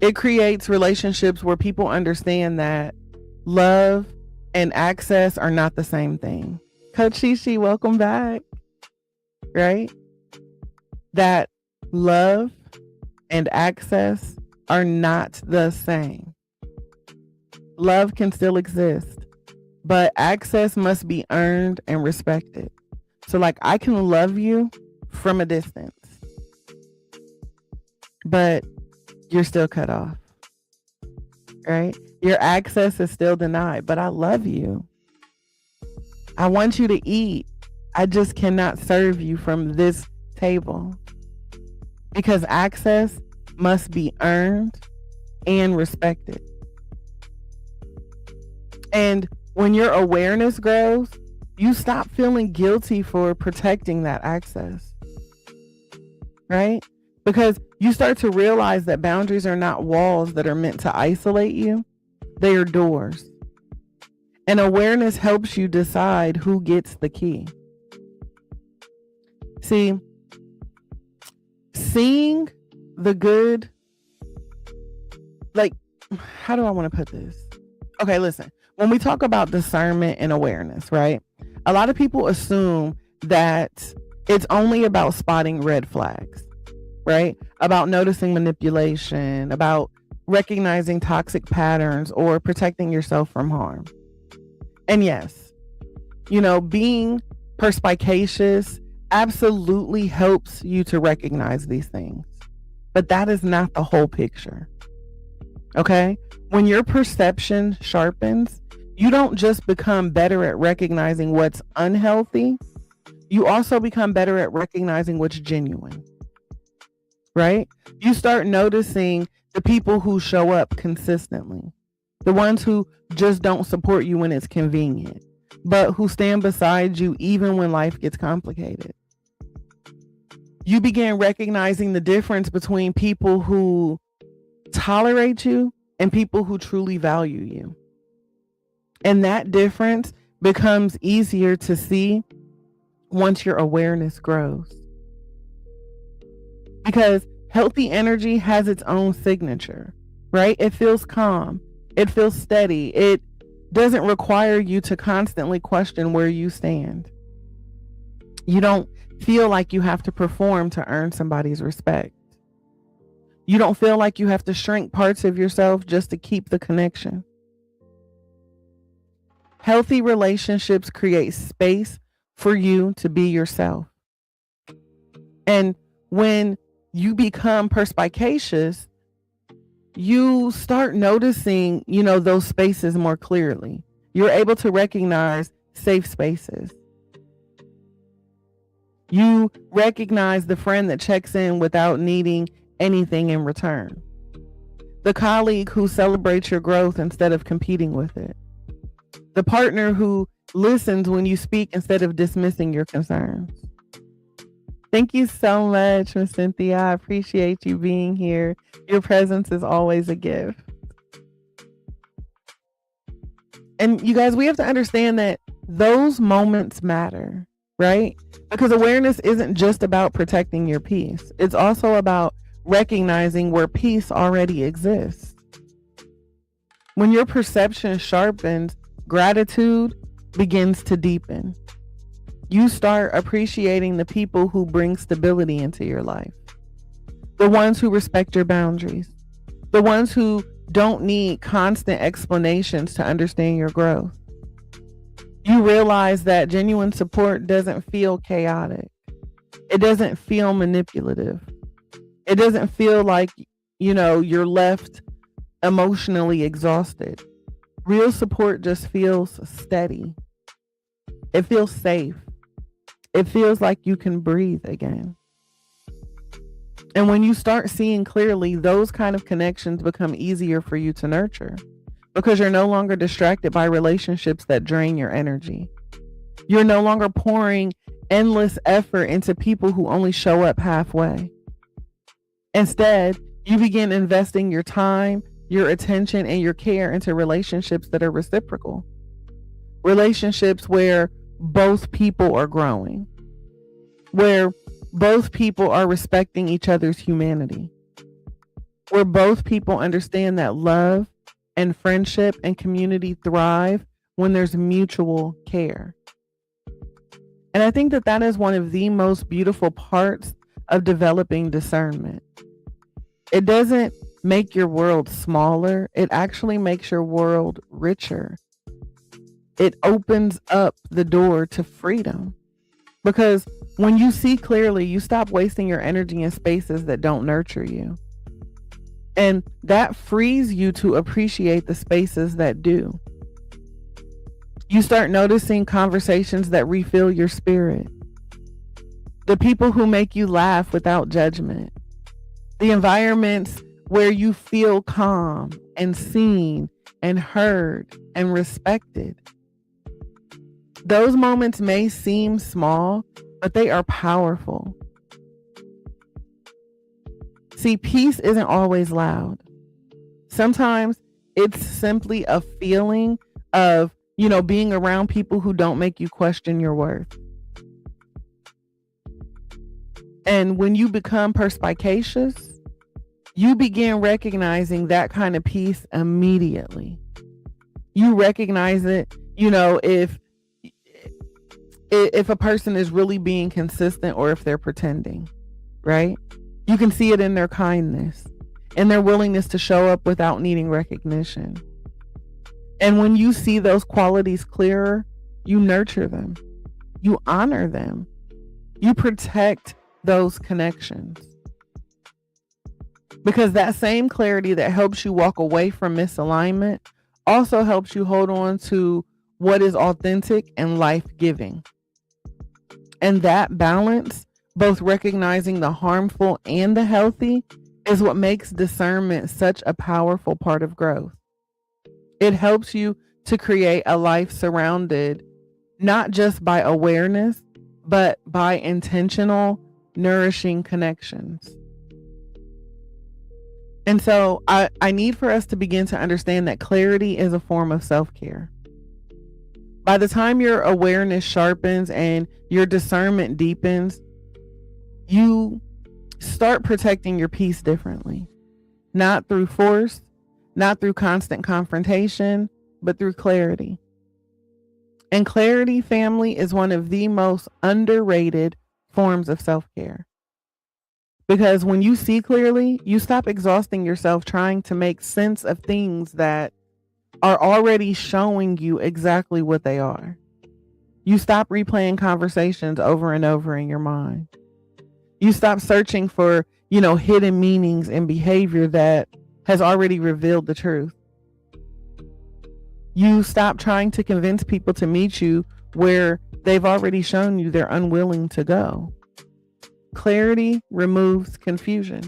It creates relationships where people understand that love and access are not the same thing. Coach Shishi, welcome back. Right? That love and access are not the same. Love can still exist, but access must be earned and respected. So like I can love you from a distance, but you're still cut off, right? Your access is still denied, but I love you. I want you to eat. I just cannot serve you from this table because access must be earned and respected. And when your awareness grows, you stop feeling guilty for protecting that access, right? Because you start to realize that boundaries are not walls that are meant to isolate you. They are doors. And awareness helps you decide who gets the key. See, seeing the good, like, how do I want to put this? Okay, listen. When we talk about discernment and awareness, right? A lot of people assume that it's only about spotting red flags, right? About noticing manipulation, about recognizing toxic patterns or protecting yourself from harm. And yes, being perspicacious absolutely helps you to recognize these things, but that is not the whole picture. Okay? When your perception sharpens, you don't just become better at recognizing what's unhealthy, you also become better at recognizing what's genuine, right? You start noticing the people who show up consistently, the ones who just don't support you when it's convenient, but who stand beside you even when life gets complicated. You begin recognizing the difference between people who tolerate you and people who truly value you. And that difference becomes easier to see once your awareness grows. Because healthy energy has its own signature, right? It feels calm. It feels steady. It doesn't require you to constantly question where you stand. You don't feel like you have to perform to earn somebody's respect. You don't feel like you have to shrink parts of yourself just to keep the connection. Healthy relationships create space for you to be yourself. And when you become perspicacious, you start noticing, those spaces more clearly. You're able to recognize safe spaces. You recognize the friend that checks in without needing anything in return. The colleague who celebrates your growth instead of competing with it. The partner who listens when you speak instead of dismissing your concerns. Thank you so much, Miss Cynthia. I appreciate you being here. Your presence is always a gift. And you guys, we have to understand that those moments matter, right? Because awareness isn't just about protecting your peace. It's also about recognizing where peace already exists. When your perception sharpens, gratitude begins to deepen. You start appreciating the people who bring stability into your life. The ones who respect your boundaries. The ones who don't need constant explanations to understand your growth. You realize that genuine support doesn't feel chaotic. It doesn't feel manipulative. It doesn't feel like, you're left emotionally exhausted. Real support just feels steady. It feels safe. It feels like you can breathe again. And when you start seeing clearly, those kind of connections become easier for you to nurture because you're no longer distracted by relationships that drain your energy. You're no longer pouring endless effort into people who only show up halfway. Instead, you begin investing your time, your attention, and your care into relationships that are reciprocal. Relationships where both people are growing, where both people are respecting each other's humanity, where both people understand that love and friendship and community thrive when there's mutual care. And I think that is one of the most beautiful parts of developing discernment. It doesn't make your world smaller. It actually makes your world richer. it opens up the door to freedom. Because when you see clearly, you stop wasting your energy in spaces that don't nurture you. And that frees you to appreciate the spaces that do. You start noticing conversations that refill your spirit. The people who make you laugh without judgment. The environments where you feel calm and seen and heard and respected. Those moments may seem small, but they are powerful. See, peace isn't always loud. Sometimes it's simply a feeling of, being around people who don't make you question your worth. And when you become perspicacious, you begin recognizing that kind of peace immediately. You recognize it, if a person is really being consistent or if they're pretending, right? You can see it in their kindness and their willingness to show up without needing recognition. And when you see those qualities clearer, you nurture them, you honor them, you protect those connections. Because that same clarity that helps you walk away from misalignment also helps you hold on to what is authentic and life-giving. And that balance, both recognizing the harmful and the healthy, is what makes discernment such a powerful part of growth. It helps you to create a life surrounded not just by awareness, but by intentional, nourishing connections. And so I need for us to begin to understand that clarity is a form of self-care. By the time your awareness sharpens and your discernment deepens, you start protecting your peace differently. Not through force, not through constant confrontation, but through clarity. And clarity, family, is one of the most underrated forms of self-care. Because when you see clearly, you stop exhausting yourself trying to make sense of things that are already showing you exactly what they are. You stop replaying conversations over and over in your mind. You stop searching for, hidden meanings in behavior that has already revealed the truth. You stop trying to convince people to meet you where they've already shown you they're unwilling to go. Clarity removes confusion.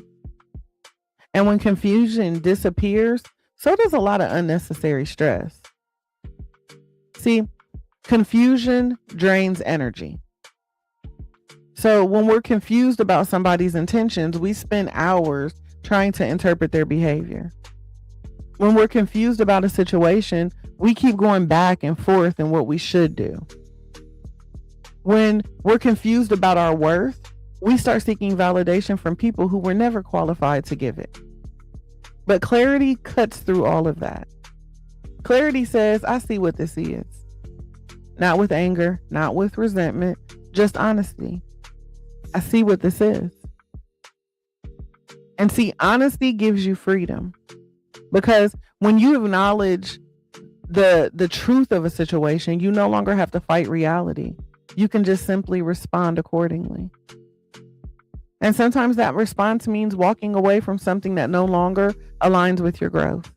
And when confusion disappears, so does a lot of unnecessary stress. See, confusion drains energy. So when we're confused about somebody's intentions, we spend hours trying to interpret their behavior. When we're confused about a situation, we keep going back and forth in what we should do. When we're confused about our worth, we start seeking validation from people who were never qualified to give it. But clarity cuts through all of that. Clarity says, I see what this is. Not with anger, not with resentment, just honesty. I see what this is. And see, honesty gives you freedom. Because when you acknowledge the truth of a situation, you no longer have to fight reality. You can just simply respond accordingly. And sometimes that response means walking away from something that no longer aligns with your growth.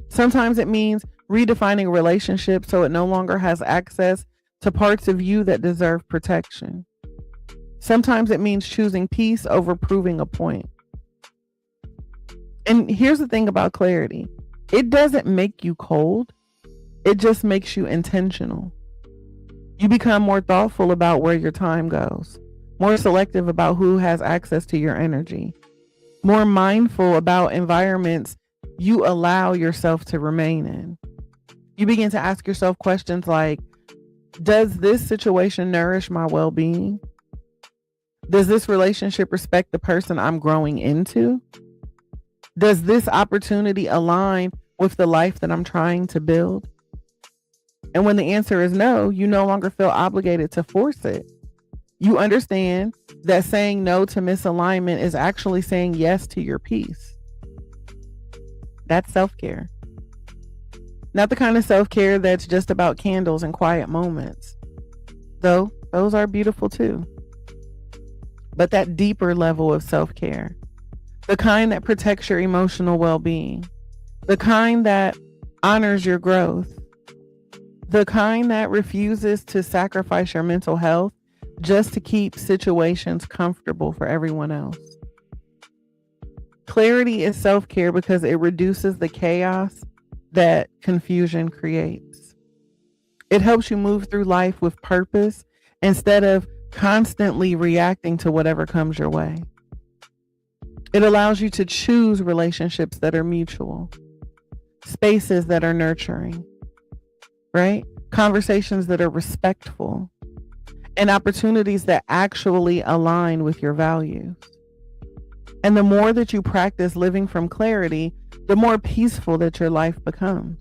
Sometimes it means redefining a relationship so it no longer has access to parts of you that deserve protection. Sometimes it means choosing peace over proving a point. And here's the thing about clarity. It doesn't make you cold. It just makes you intentional. You become more thoughtful about where your time goes, more selective about who has access to your energy, more mindful about environments you allow yourself to remain in. You begin to ask yourself questions like, does this situation nourish my well-being? Does this relationship respect the person I'm growing into? Does this opportunity align with the life that I'm trying to build? And when the answer is no, you no longer feel obligated to force it. You understand that saying no to misalignment is actually saying yes to your peace. That's self-care. Not the kind of self-care that's just about candles and quiet moments, though those are beautiful too. But that deeper level of self-care, the kind that protects your emotional well-being, the kind that honors your growth, the kind that refuses to sacrifice your mental health just to keep situations comfortable for everyone else. Clarity is self-care because it reduces the chaos that confusion creates. It helps you move through life with purpose instead of constantly reacting to whatever comes your way. It allows you to choose relationships that are mutual, spaces that are nurturing, right? Conversations that are respectful, and opportunities that actually align with your values. And the more that you practice living from clarity, the more peaceful that your life becomes.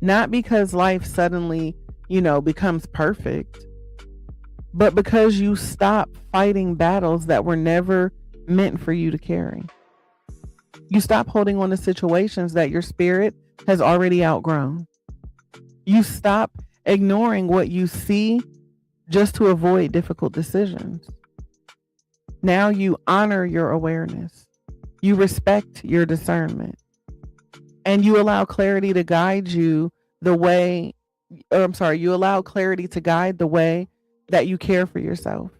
Not because life suddenly, becomes perfect, but because you stop fighting battles that were never meant for you to carry. You stop holding on to situations that your spirit has already outgrown. You stop ignoring what you see just to avoid difficult decisions. Now you honor your awareness. You respect your discernment. And you allow clarity to guide you you allow clarity to guide the way that you care for yourself.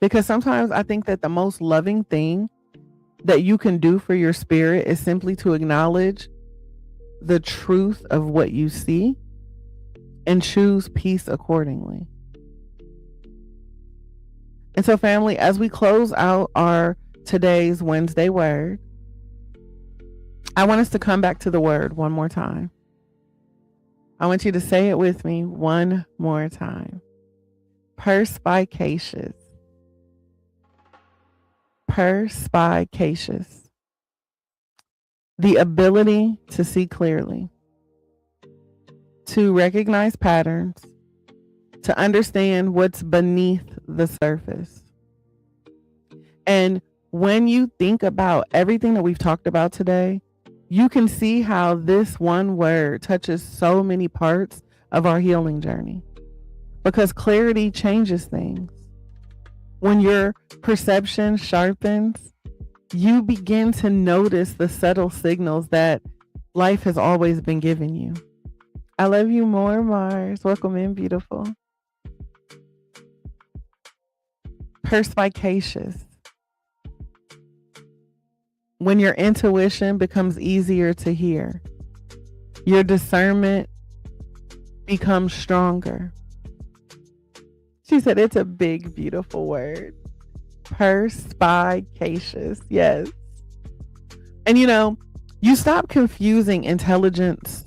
Because sometimes I think that the most loving thing that you can do for your spirit is simply to acknowledge the truth of what you see and choose peace accordingly. And so, family, as we close out our today's Wednesday word, I want us to come back to the word one more time. I want you to say it with me one more time. Perspicacious. Perspicacious. The ability to see clearly, to recognize patterns, to understand what's beneath the surface. And when you think about everything that we've talked about today, you can see how this one word touches so many parts of our healing journey. Because clarity changes things. When your perception sharpens, you begin to notice the subtle signals that life has always been giving you. I love you more, Mars. Welcome in, beautiful. Perspicacious. When your intuition becomes easier to hear, your discernment becomes stronger. She said it's a big, beautiful word. Perspicacious. Yes. And you stop confusing intelligence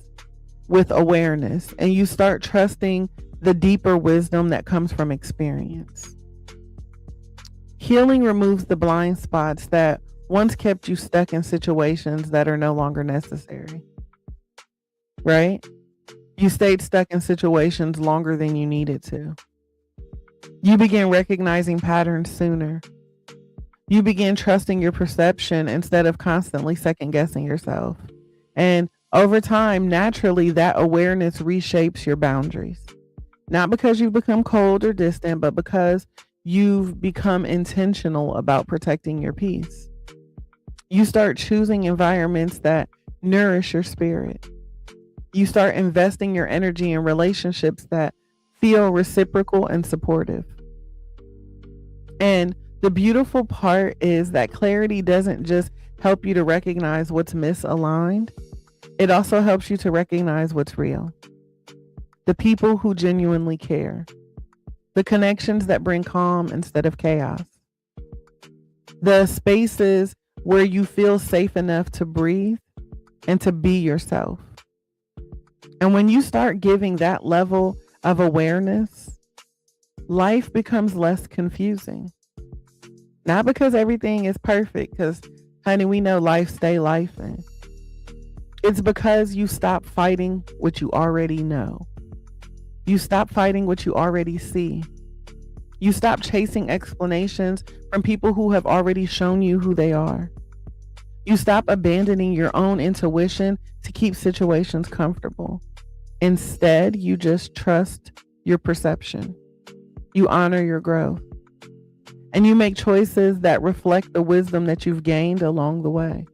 with awareness, and you start trusting the deeper wisdom that comes from experience. Healing removes the blind spots that once kept you stuck in situations that are no longer necessary. Right? You stayed stuck in situations longer than you needed to. You begin recognizing patterns sooner. You begin trusting your perception instead of constantly second guessing yourself. And over time, naturally, that awareness reshapes your boundaries. Not because you've become cold or distant, but because you've become intentional about protecting your peace. You start choosing environments that nourish your spirit. You start investing your energy in relationships that feel reciprocal and supportive. And the beautiful part is that clarity doesn't just help you to recognize what's misaligned. It also helps you to recognize what's real. The people who genuinely care. The connections that bring calm instead of chaos. The spaces where you feel safe enough to breathe and to be yourself. And when you start giving that level of awareness, life becomes less confusing. Not because everything is perfect, because, honey, we know life stay lifing. It's because you stop fighting what you already know. You stop fighting what you already see. You stop chasing explanations from people who have already shown you who they are. You stop abandoning your own intuition to keep situations comfortable. Instead, you just trust your perception. You honor your growth. And you make choices that reflect the wisdom that you've gained along the way.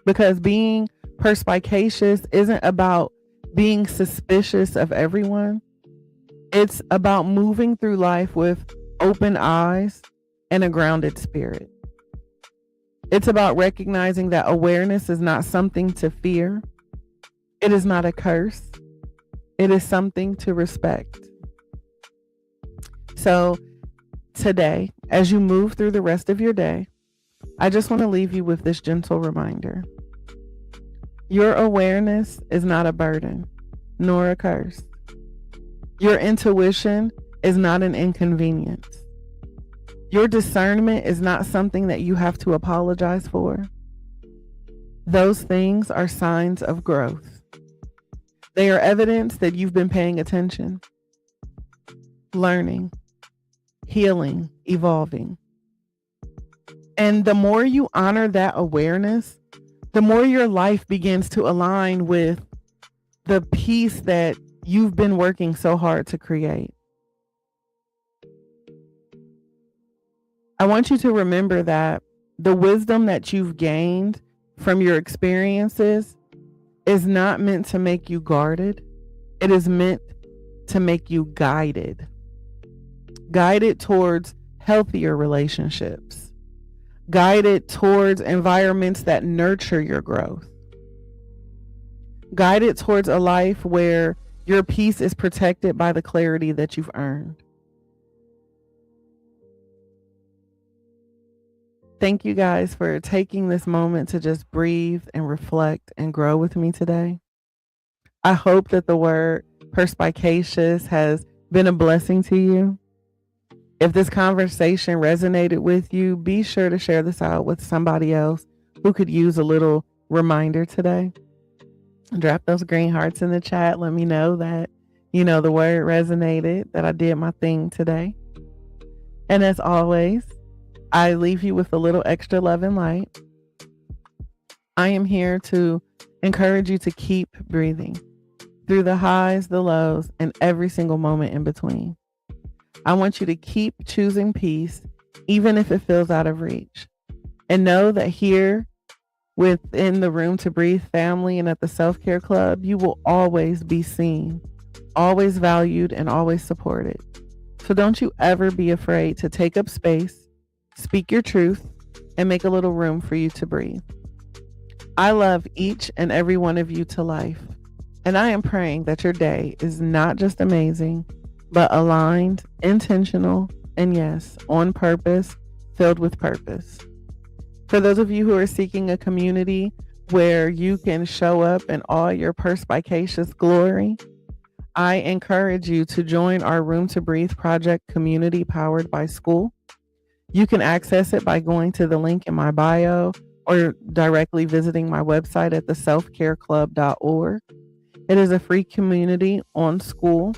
Because being perspicacious isn't about being suspicious of everyone. It's about moving through life with open eyes and a grounded spirit. It's about recognizing that awareness is not something to fear. It is not a curse. It is something to respect. So today, as you move through the rest of your day, I just want to leave you with this gentle reminder. Your awareness is not a burden, nor a curse. Your intuition is not an inconvenience. Your discernment is not something that you have to apologize for. Those things are signs of growth. They are evidence that you've been paying attention, learning, healing, evolving. And the more you honor that awareness, the more your life begins to align with the peace that you've been working so hard to create. I want you to remember that the wisdom that you've gained from your experiences is not meant to make you guarded. It is meant to make you guided. Guided towards healthier relationships. Guided towards environments that nurture your growth. Guided towards a life where your peace is protected by the clarity that you've earned. Thank you guys for taking this moment to just breathe and reflect and grow with me today. I hope that the word perspicacious has been a blessing to you. If this conversation resonated with you, be sure to share this out with somebody else who could use a little reminder today. Drop those green hearts in the chat. Let me know that, the word resonated, that I did my thing today. And as always, I leave you with a little extra love and light. I am here to encourage you to keep breathing through the highs, the lows, and every single moment in between. I want you to keep choosing peace, even if it feels out of reach. And know that here within the Room to Breathe family and at the Self-Care Club, you will always be seen, always valued, and always supported. So don't you ever be afraid to take up space, speak your truth, and make a little room for you to breathe. I love each and every one of you to life, and I am praying that your day is not just amazing, but aligned, intentional, and yes, on purpose, filled with purpose. For those of you who are seeking a community where you can show up in all your perspicacious glory, I encourage you to join our Room to Breathe project community powered by school. You can access it by going to the link in my bio or directly visiting my website at theselfcareclub.org. It is a free community on school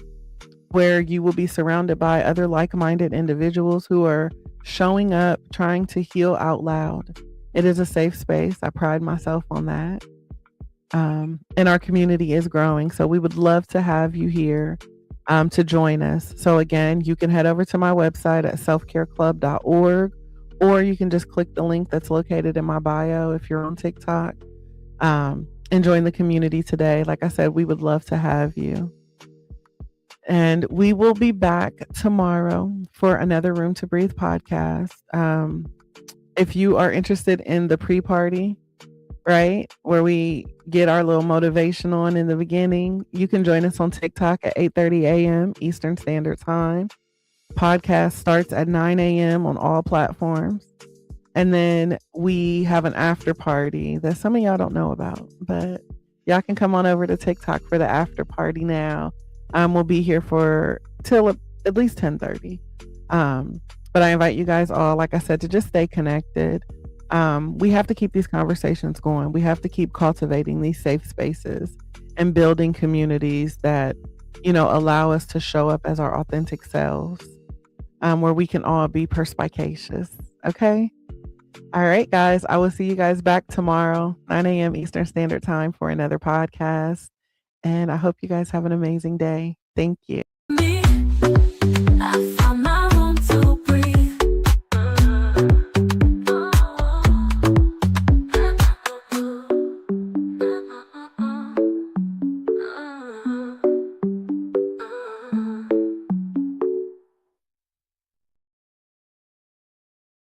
where you will be surrounded by other like-minded individuals who are showing up, trying to heal out loud. It is a safe space. I pride myself on that. And our community is growing. So we would love to have you here to join us. So again, you can head over to my website at selfcareclub.org, or you can just click the link that's located in my bio if you're on TikTok, and join the community today. Like I said, we would love to have you. And we will be back tomorrow for another Room to Breathe podcast. If you are interested in the pre-party, right, where we get our little motivation on in the beginning, you can join us on TikTok at 8:30 a.m. Eastern Standard Time. Podcast starts at 9 a.m. on all platforms. And then we have an after party that some of y'all don't know about, but y'all can come on over to TikTok for the after party now. We'll be here for till at least 10:30. But I invite you guys all, like I said, to just stay connected. We have to keep these conversations going. We have to keep cultivating these safe spaces and building communities that, allow us to show up as our authentic selves, where we can all be perspicacious. Okay. All right, guys. I will see you guys back tomorrow, 9 a.m. Eastern Standard Time for another podcast. And I hope you guys have an amazing day. Thank you.